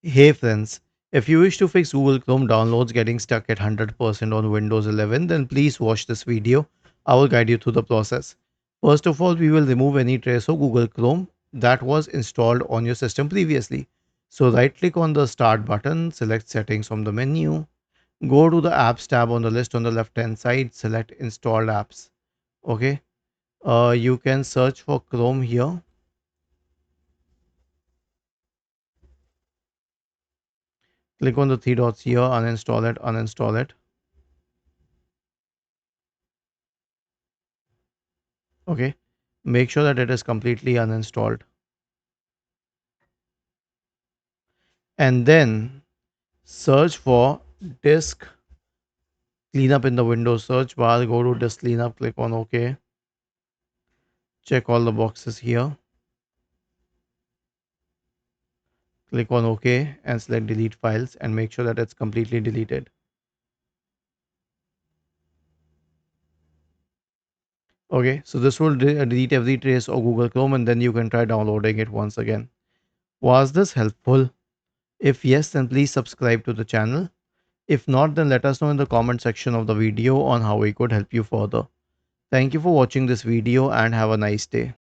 Hey friends, if you wish to fix Google Chrome downloads getting stuck at 100% on Windows 11, then please watch this video. I will guide you through the process. First of all, we will remove any trace of Google Chrome that was installed on your system previously. So right click on the start button, select settings from the menu, go to the apps tab on the list on the left hand side, select installed apps. Okay, you can search for Chrome here. Click on the three dots here, uninstall it, uninstall it. Okay, make sure that it is completely uninstalled, and then search for disk cleanup in the Windows search bar. Go to disk cleanup, click on OK, check all the boxes here, click on OK and select delete files and make sure that it's completely deleted. Okay, so this will delete every trace of Google Chrome, and then you can try downloading it once again. Was this helpful? If yes, then please subscribe to the channel. If not, then let us know in the comment section of the video on how we could help you further. Thank you for watching this video and have a nice day.